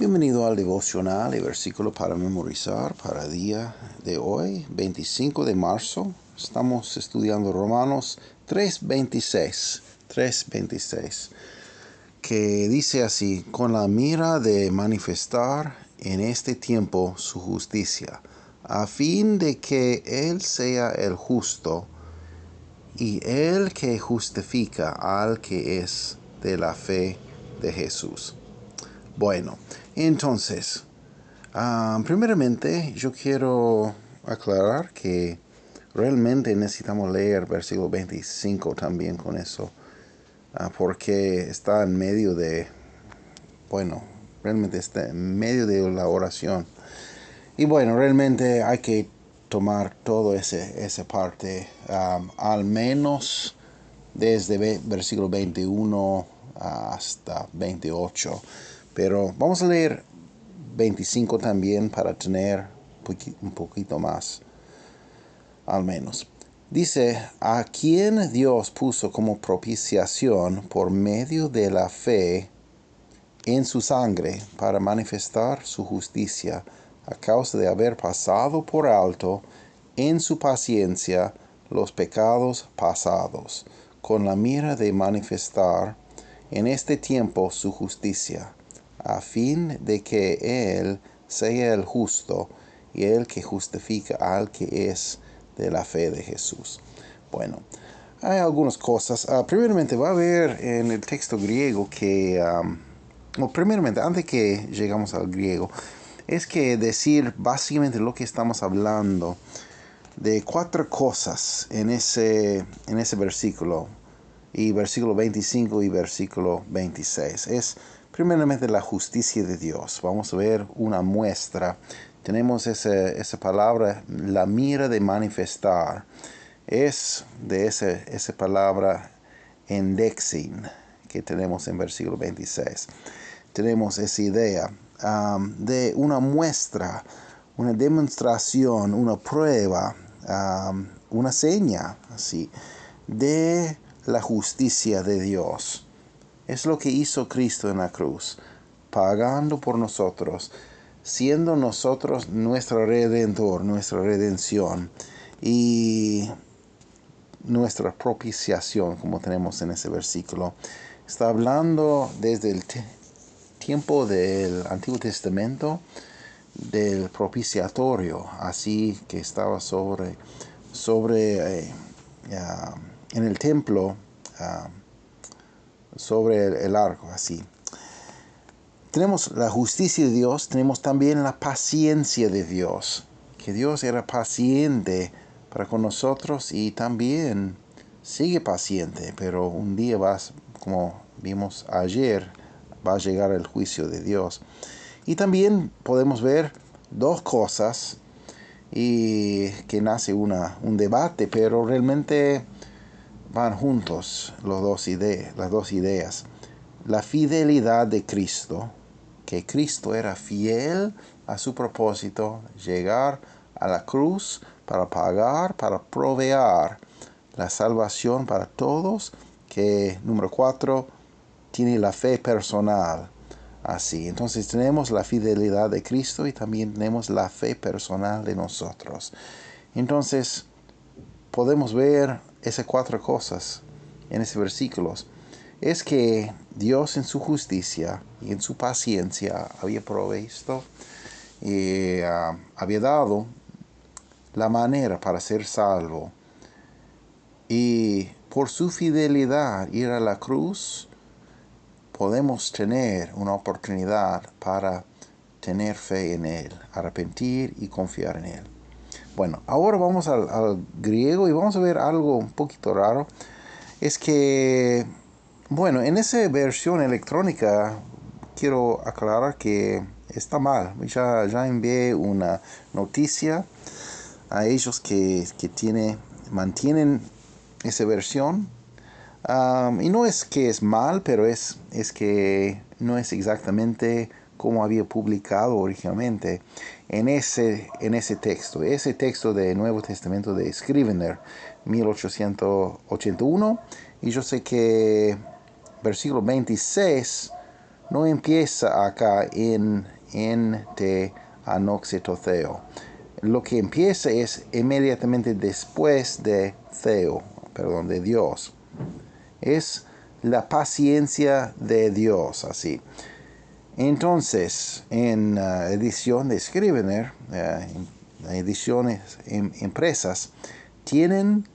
Bienvenido al devocional y versículo para memorizar para el día de hoy, 25 de marzo. Estamos estudiando Romanos 3:26, que dice así: con la mira de manifestar en este tiempo su justicia, a fin de que Él sea el justo y el que justifica al que es de la fe de Jesús. Bueno, entonces, primeramente yo quiero aclarar que realmente necesitamos leer versículo 25 también con eso, porque está en medio de, realmente está en medio de la oración. Y bueno, realmente hay que tomar toda esa parte, al menos desde versículo 21 hasta 28. Pero vamos a leer 25 también para tener un poquito más, al menos. Dice: a quien Dios puso como propiciación por medio de la fe en su sangre para manifestar su justicia, a causa de haber pasado por alto en su paciencia los pecados pasados, con la mira de manifestar en este tiempo su justicia, a fin de que Él sea el justo y el que justifica al que es de la fe de Jesús. Bueno, hay algunas cosas. Primeramente va a ver en el texto griego que, primeramente, antes que llegamos al griego, es que decir básicamente lo que estamos hablando de cuatro cosas en ese versículo, y versículo 25 y versículo 26. Es primeramente la justicia de Dios. Vamos a ver una muestra. Tenemos esa palabra, la mira de manifestar. Es de esa palabra endexin que tenemos en versículo 26. Tenemos esa idea de una muestra, una demostración, una prueba, una seña, así, de la justicia de Dios. Es lo que hizo Cristo en la cruz, pagando por nosotros, siendo nosotros nuestro Redentor, nuestra redención y nuestra propiciación, como tenemos en ese versículo. Está hablando desde el tiempo del Antiguo Testamento del propiciatorio, así que estaba sobre en el templo, sobre el arco, así. Tenemos la justicia de Dios, tenemos también la paciencia de Dios, que Dios era paciente para con nosotros y también sigue paciente, pero un día como vimos ayer, va a llegar el juicio de Dios. Y también podemos ver dos cosas y que nace un debate, pero realmente van juntos las dos ideas. La fidelidad de Cristo, que Cristo era fiel a su propósito, llegar a la cruz para pagar, para proveer la salvación para todos, que número 4, tiene la fe personal. Así, entonces tenemos la fidelidad de Cristo y también tenemos la fe personal de nosotros. Entonces, podemos ver esas cuatro cosas en esos versículos. Es que Dios en su justicia y en su paciencia había provisto y había dado la manera para ser salvo. Y por su fidelidad ir a la cruz, podemos tener una oportunidad para tener fe en Él, arrepentir y confiar en Él. Bueno, ahora vamos al griego y vamos a ver algo un poquito raro. Es que, bueno, en esa versión electrónica quiero aclarar que está mal. Ya envié una noticia a ellos que mantienen esa versión. Y no es que es mal, pero es que no es exactamente como había publicado originalmente en ese texto. Ese texto del Nuevo Testamento de Scrivener, 1881. Y yo sé que versículo 26 no empieza acá en en te anoxetotheo. Lo que empieza es inmediatamente después de de Dios. Es la paciencia de Dios, así. Entonces, en edición de Scrivener, ediciones impresas, tienen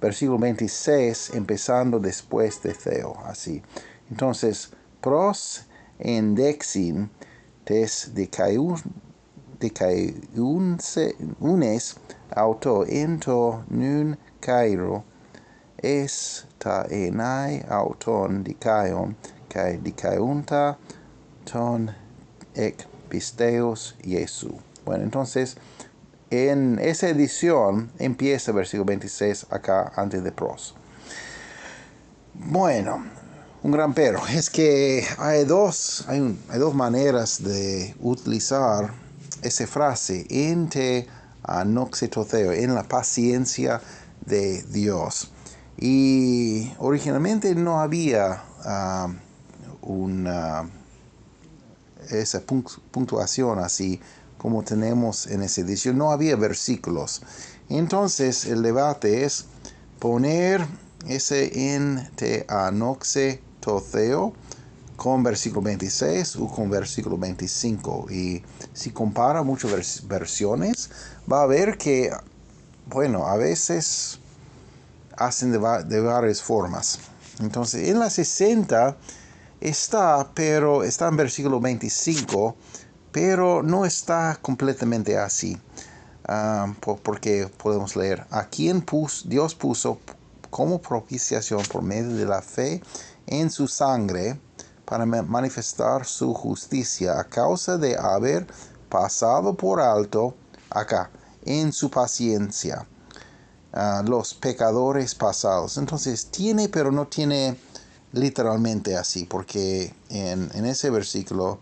versículo 26 empezando después de Theo, así. Entonces, pros endexin tes unes auto into nun cairo es ta enai auton dikaion kai dikaiunta ton ek pisteos Jesu. Bueno, entonces en esa edición empieza el versículo 26 acá antes de pros. Bueno, un gran pero es que hay dos maneras de utilizar esa frase en te anoxetotheo, en la paciencia de Dios. Y originalmente no había esa puntuación así como tenemos en esa edición. No había versículos. Entonces el debate es poner ese en te anoxetotheo con versículo 26 o con versículo 25. Y si compara muchas versiones, va a ver que, bueno, a veces hacen de varias formas. Entonces, en la 60 pero está en versículo 25, pero no está completamente así. Porque podemos leer, a quien Dios puso como propiciación por medio de la fe en su sangre para manifestar su justicia a causa de haber pasado por alto acá en su paciencia los pecadores pasados. Entonces tiene, pero no tiene literalmente así, porque en ese versículo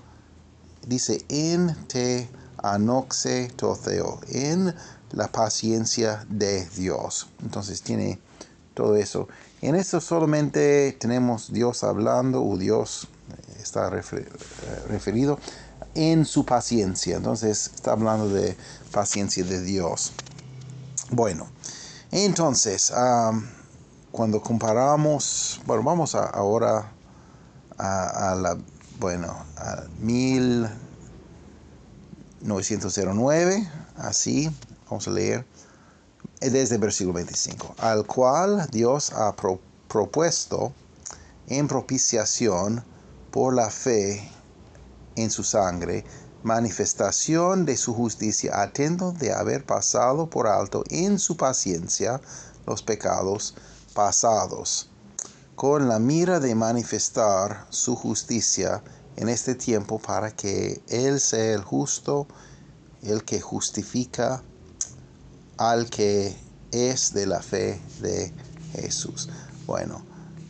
dice en te anoxetotheo, en la paciencia de Dios. Entonces tiene todo eso. En esto solamente tenemos Dios hablando, o Dios está referido en su paciencia. Entonces está hablando de paciencia de Dios. Bueno, entonces cuando comparamos, bueno, vamos ahora a 1909, así, vamos a leer desde el versículo 25, al cual Dios ha propuesto en propiciación por la fe en su sangre, manifestación de su justicia, atento de haber pasado por alto en su paciencia los pecados pasados, con la mira de manifestar su justicia en este tiempo para que Él sea el justo, el que justifica al que es de la fe de Jesús. Bueno,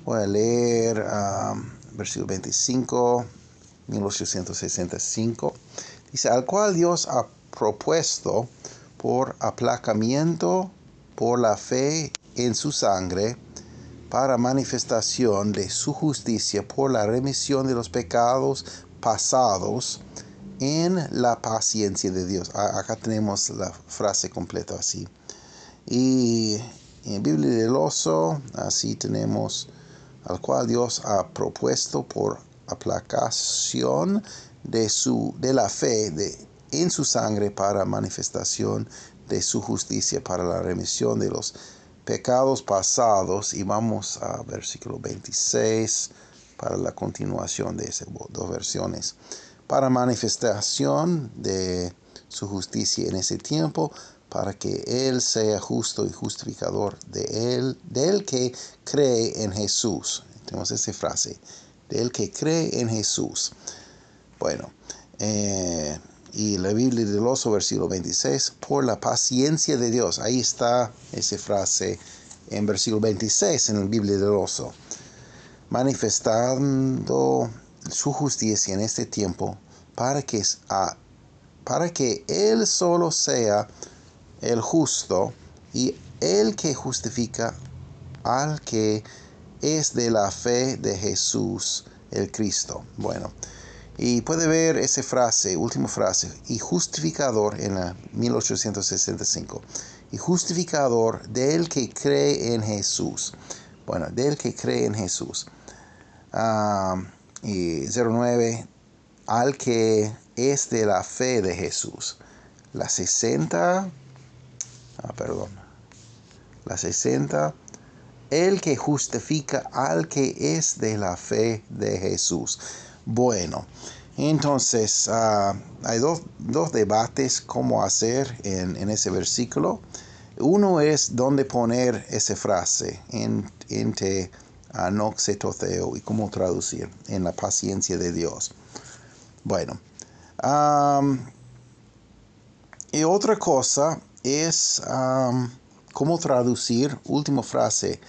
voy a leer versículo 25, 1865. Dice, al cual Dios ha propuesto por aplacamiento por la fe en su sangre, para manifestación de su justicia por la remisión de los pecados pasados en la paciencia de Dios. Acá tenemos la frase completa así. Y en Biblia del Oso, así tenemos al cual Dios ha propuesto por aplacación de la fe en su sangre para manifestación de su justicia para la remisión de los pecados pasados. Y vamos a versículo 26 para la continuación de esas dos versiones. Para manifestación de su justicia en ese tiempo, para que Él sea justo y justificador del que cree en Jesús. Tenemos esa frase, del que cree en Jesús. Bueno, y la Biblia del Oso, versículo 26, por la paciencia de Dios. Ahí está esa frase en versículo 26 en la Biblia del Oso. Manifestando su justicia en este tiempo para que Él solo sea el justo y el que justifica al que es de la fe de Jesús el Cristo. Bueno, Y puede ver esa frase, última frase, y justificador en la 1865. Y justificador del que cree en Jesús. Bueno, del que cree en Jesús. Y 09, al que es de la fe de Jesús. La 60, la 60, el que justifica al que es de la fe de Jesús. Bueno, entonces hay dos debates cómo hacer en ese versículo. Uno es dónde poner esa frase, entre anoxetoteo, y cómo traducir en la paciencia de Dios. Bueno, y otra cosa es cómo traducir, última frase,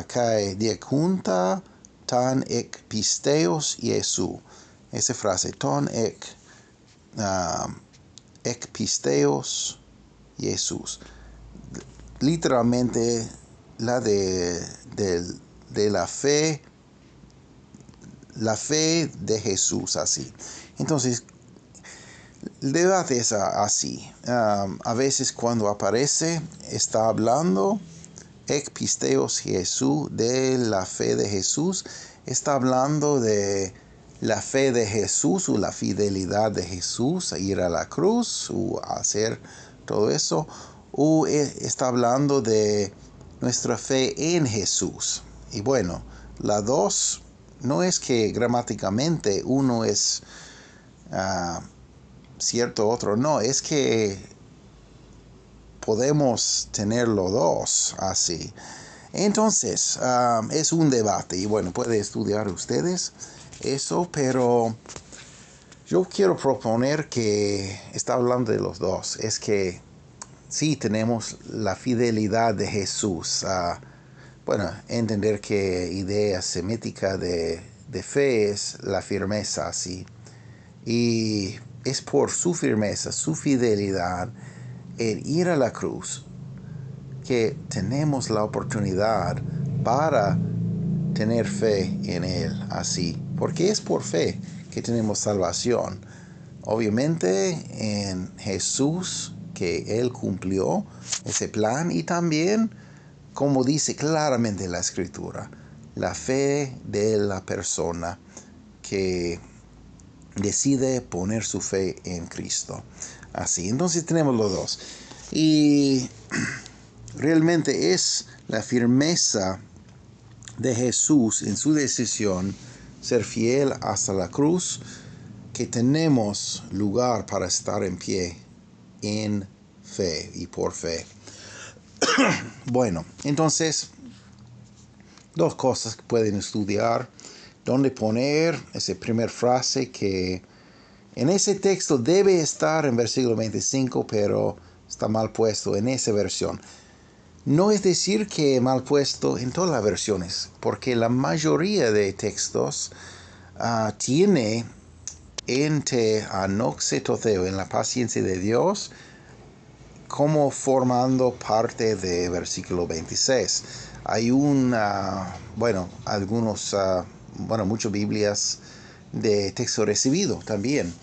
kai diacunta tan ek pisteos Jesu. Esa frase, ton ek pisteos Jesús. Literalmente la de la fe de Jesús, así. Entonces, el debate es así. A veces cuando aparece, está hablando ek pisteos Jesús, de la fe de Jesús. Está hablando de la fe de Jesús o la fidelidad de Jesús a ir a la cruz o a hacer todo eso. O está hablando de nuestra fe en Jesús. Y bueno, la dos no es que gramáticamente uno es cierto, otro no. Es que podemos tener los dos así. Entonces, es un debate. Y bueno, pueden estudiar ustedes eso, pero yo quiero proponer que está hablando de los dos. Es que sí tenemos la fidelidad de Jesús. Bueno, entender que idea semítica de fe es la firmeza, sí. Y es por su firmeza, su fidelidad, el ir a la cruz, que tenemos la oportunidad para tener fe en Él, así. Porque es por fe que tenemos salvación. Obviamente en Jesús, que Él cumplió ese plan, y también, como dice claramente la Escritura, la fe de la persona que decide poner su fe en Cristo. Así, entonces tenemos los dos. Y realmente es la firmeza de Jesús en su decisión ser fiel hasta la cruz que tenemos lugar para estar en pie en fe y por fe. Bueno, entonces, dos cosas que pueden estudiar. Dónde poner esa primera frase que en ese texto debe estar en versículo 25, pero está mal puesto en esa versión. No es decir que mal puesto en todas las versiones, porque la mayoría de textos tiene ente anoxetoteo, en la paciencia de Dios, como formando parte de versículo 26. Hay muchas Biblias de texto recibido también,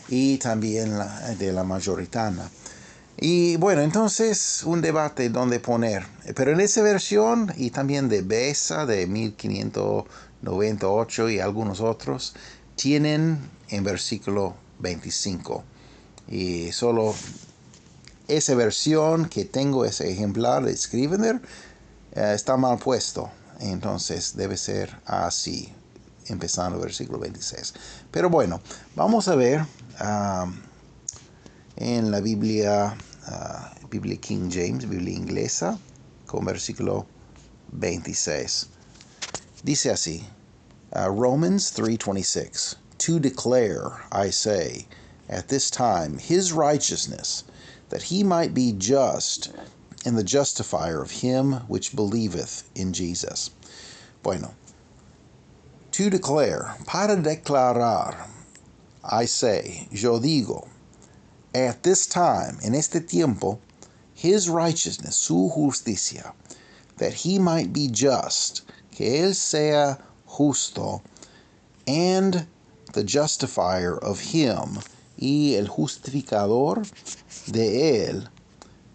y también de la mayoritana. Y bueno, entonces un debate donde poner. Pero en esa versión, y también de Besa de 1598 y algunos otros, tienen en versículo 25. Y solo esa versión que tengo, ese ejemplar de Scrivener, está mal puesto. Entonces debe ser así, empezando el versículo 26. Pero bueno, vamos a ver en la Biblia King James, Biblia inglesa, con versículo 26. Dice así, Romans 3:26. To declare, I say, at this time, his righteousness, that he might be just and the justifier of him which believeth in Jesus. Bueno, to declare, para declarar, I say, yo digo, at this time, en este tiempo, his righteousness, su justicia, that he might be just, que él sea justo, and the justifier of him, y el justificador de él,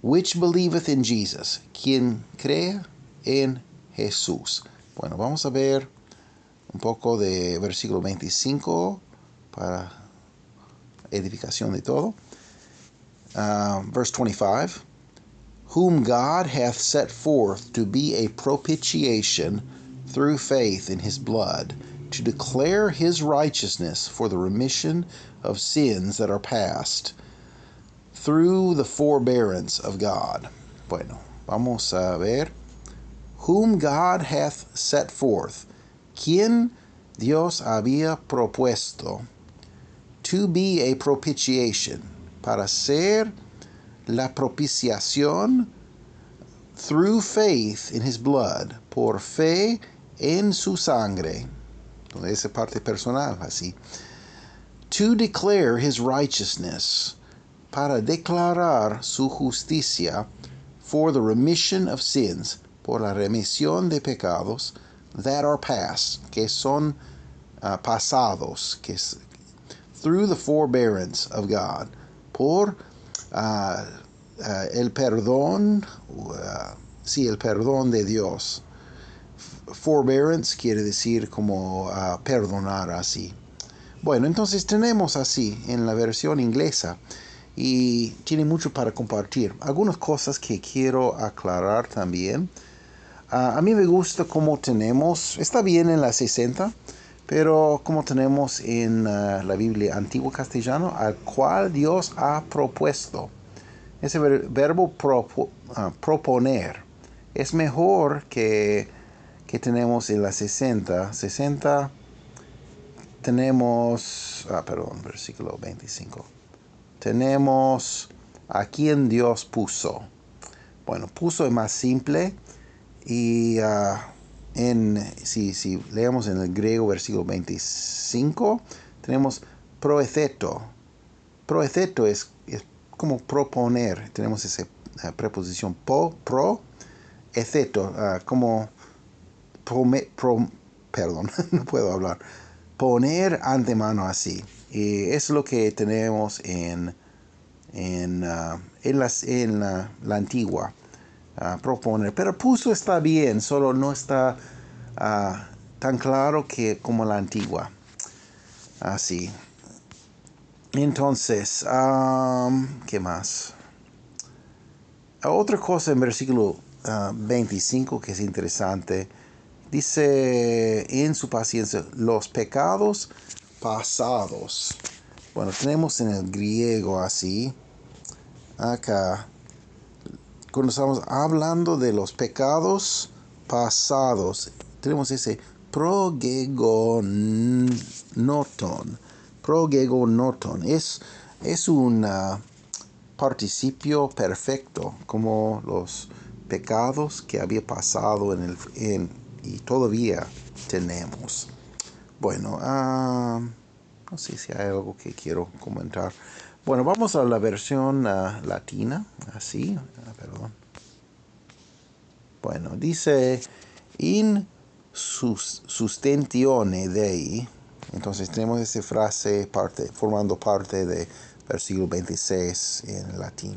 which believeth in Jesus, quien cree en Jesús. Bueno, vamos a ver un poco de versículo 25 para edificación de todo. Verse 25. Whom God hath set forth to be a propitiation through faith in his blood, to declare his righteousness for the remission of sins that are past, through the forbearance of God. Bueno, vamos a ver. Whom God hath set forth, quien Dios había propuesto, to be a propitiation, para ser la propiciación, through faith in his blood, por fe en su sangre. Entonces, esa parte personal, así. To declare his righteousness, para declarar su justicia, for the remission of sins, por la remisión de pecados, that are past, que son pasados, que es, through the forbearance of God, por el perdón, el perdón de Dios. Forbearance quiere decir como perdonar así. Bueno, entonces tenemos así en la versión inglesa y tiene mucho para compartir. Algunas cosas que quiero aclarar también. A mí me gusta cómo tenemos, está bien en la 60, pero como tenemos en la Biblia Antiguo Castellano, al cual Dios ha propuesto. Ese verbo proponer es mejor que tenemos en la 60. 60 tenemos, versículo 25. Tenemos a quien Dios puso. Bueno, puso es más simple y si leemos en el griego versículo 25, tenemos proetheto. Proetheto es como proponer. Tenemos esa preposición pro, etheto, como perdón, no puedo hablar. Poner antemano así. Y es lo que tenemos en la antigua. Proponer. Pero puso está bien, solo no está tan claro como la antigua. Así. Entonces, ¿qué más? Otra cosa en versículo 25 que es interesante. Dice en su paciencia, los pecados pasados. Bueno, tenemos en el griego así. Acá, cuando estamos hablando de los pecados pasados, tenemos ese progegonoton. Progegonoton. Es un participio perfecto, como los pecados que había pasado y todavía tenemos. Bueno, no sé si hay algo que quiero comentar. Bueno, vamos a la versión latina, así, perdón. Bueno, dice, in sustentione Dei. Entonces tenemos esa frase formando parte de versículo 26 en latín.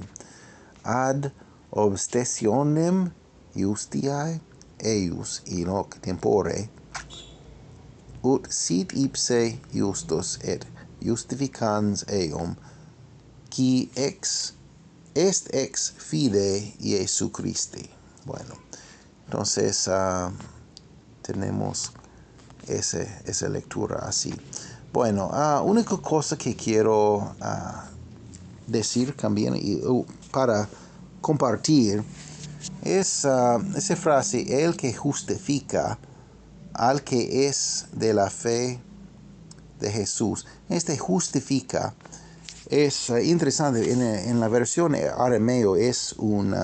Ad obstetionem justiae eius in hoc tempore, ut sit ipse justus et justificans eum, qui est ex fide Jesu Christi. Bueno, entonces tenemos esa lectura así. Bueno, única cosa que quiero decir también para compartir es esa frase, el que justifica al que es de la fe de Jesús. Justifica es interesante. En la versión arameo es un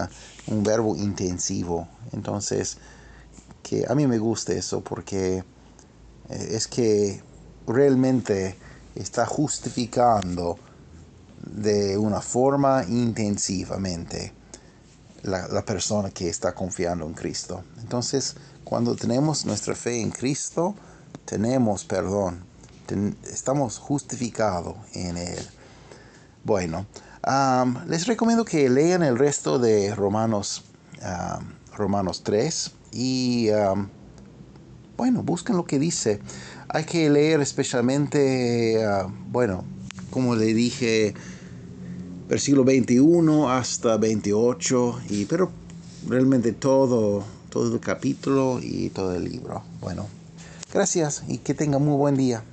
verbo intensivo. Entonces, que a mí me gusta eso porque es que realmente está justificando de una forma intensivamente la persona que está confiando en Cristo. Entonces, cuando tenemos nuestra fe en Cristo, tenemos perdón. estamos justificados en Él. Bueno, les recomiendo que lean el resto de Romanos 3 y bueno, busquen lo que dice. Hay que leer especialmente, bueno, como le dije, versículo 21 hasta 28, pero realmente todo el capítulo y todo el libro. Bueno, gracias y que tengan muy buen día.